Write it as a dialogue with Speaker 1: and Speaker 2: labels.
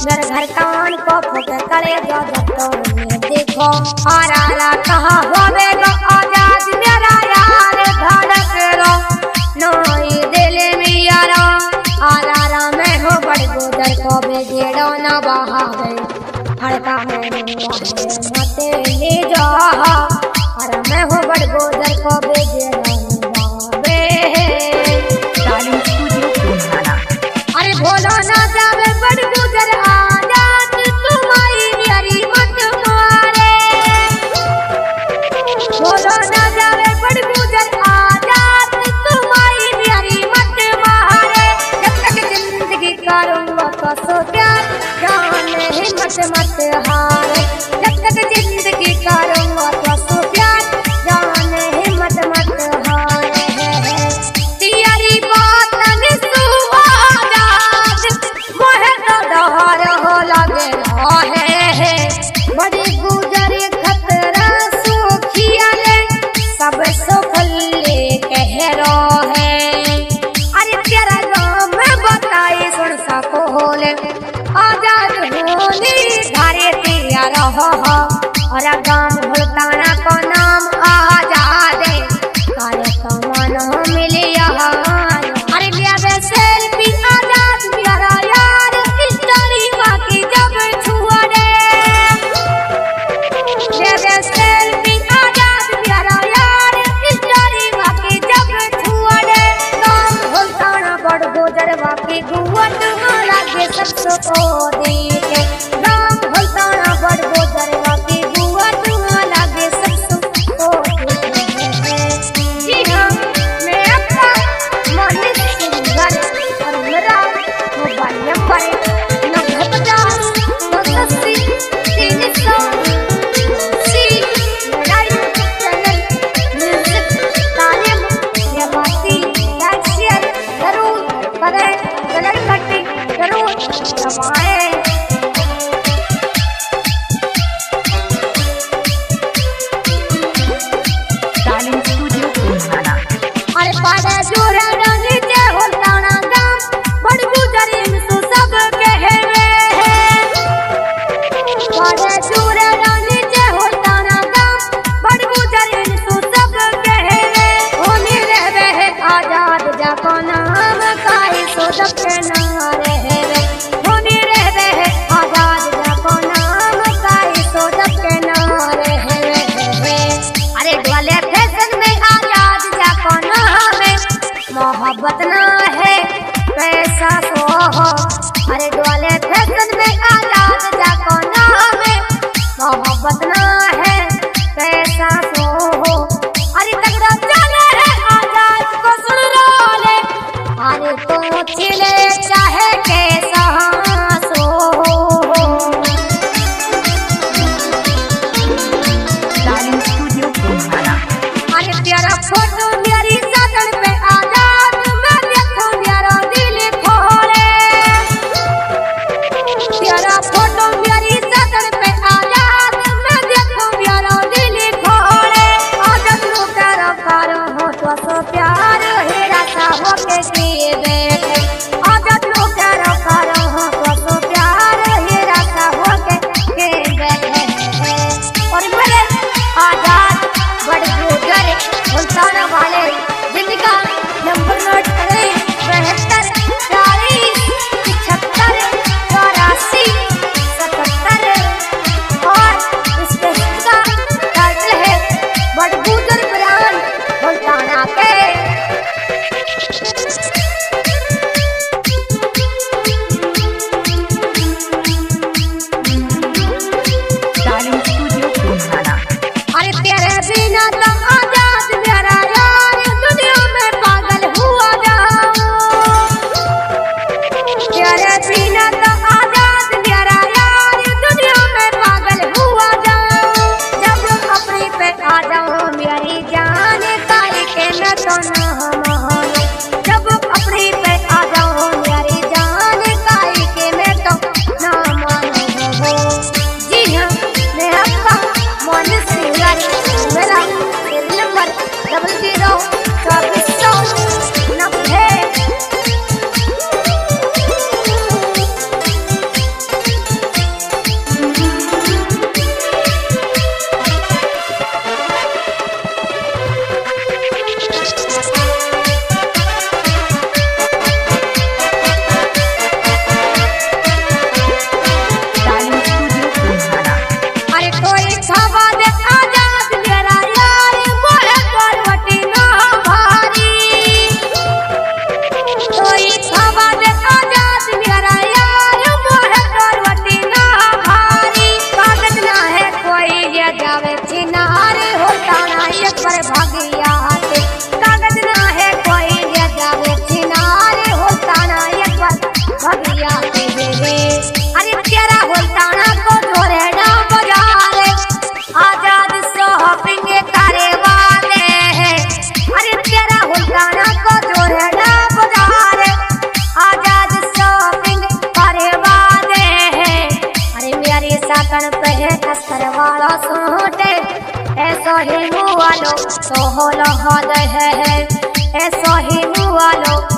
Speaker 1: मेरे घर कान को फूटे करे जो जब में देखो आरा कहा होवेगा आजाद मेरा यार धड़क रो नोई दिल में यारा आरा मैं हो बड़ गुजर को बेजेड़ो न बहावे हड़का में मते ले जा अरे मैं हो बड़ गुजर को बेजेड़ो न बहावे
Speaker 2: तालिम स्टूडियो पुन्हाना।
Speaker 1: अरे भोला ना जावे बड़ गुजर आजाद तुम्हारी यारी मत मारे भोला ना जावे बड़ गुजर आजाद तुम्हारी यारी मत मारे जब तक जिंदगी करूंगा तो सो प्यार जाने हिम्मत मत हारे जब तक जिंदगी करूंगा तो सो प्यार जाने हिम्मत मत हारे तेरी बात न है बड़ी गुजर खतरा सुखिया ले सब सुख ले कह रो है अरे तेरा गाँव में बताई सुन सको होले आजाद होने धारे तेरा रहो और गाँव भुलताना को नाम आजाद कार्य कमान मिलिया अरे मेरा सेल्फी आजाद मेरा यार स्टोरी बाकी जब छुड़े मेरे सेल्फी आजाद मेरा यार स्टोरी बाकी जब छुड़े नाम भुलताना बड़ गुजर बाकी गुवत लागे सबको देखे नाम भुलताना बड़ गुजर बाकी गुवत लागे सबको देखे जी हाँ मैं आपका मोनिस सिंगर और मेरा मोबाइल नंबर 9050 म्यूजिक तालिम मेवाती लाइक शेयर जरूर करें गलत घंटी जरूर दबाएं
Speaker 2: तालिम स्टूडियो पुन्हाना।
Speaker 1: अरे पाड़े जोरे नीचे होताना गाम बड़ गुजर इनसु सब कहवे पाड़े जोरे नीचे होताना गाम बड़ गुजर इनसु सब कहवे होनी रहवे है आजाद जाको नाम काई सो जब ना रहवे होनी रहवे है आजाद जाको नाम काई सो जब ना रहवे अरे ग्वाले फैशन में आजाद जाको नाम मोहब्बत ना है पैसा सो हो अरे ग्वाले फैशन में आजाद जाको नाम मोहब्बत ना है पैसा सो हो अरे तगड़ा चले है आजाद को सुन लो ले अरे तो चिले चाहे कैसा सो हो
Speaker 2: तालिम स्टूडियो पुन्हाना।
Speaker 1: अरे तेरा फोटो मेरी सदन पे आजाद मैं देखूं मेरा दिल खोले तेरा फोटो मेरी सदन पे आजाद मैं देखूं मेरा दिल खोले आजाद लो करो हो तो सो प्यार हेरा सा हो के किए बैठे आजाद लो करो हो तो सो प्यार हेरा सा हो के बैठे और मेरे आजाद बड़ गुजर भुलताना वाले जिनका नंबर नोट करें 72 40 75 84 77 और इसके का टाइटल है बड़ गुजर ब्रांड भुलताना के
Speaker 2: तालिम स्टूडियो पुन्हाना।
Speaker 1: अरे तेरे बिना तो आजाद मेरा यार दुनिया में पागल हुआ जाऊं तेरे बिना तो आजाद मेरा यार दुनिया में पागल हुआ जाऊं जब अपनी पे आ जाऊं मेरी जान काई के मैं तो ना मानो जब अपनी पे आ जाऊं मेरी जान काई के मैं तो ना मानो जी हाँ मैं आपका मोनिस सिंगर मेरा नंबर 00 2490 90 तालिम राहुल हद है ऐसा ही मुआलो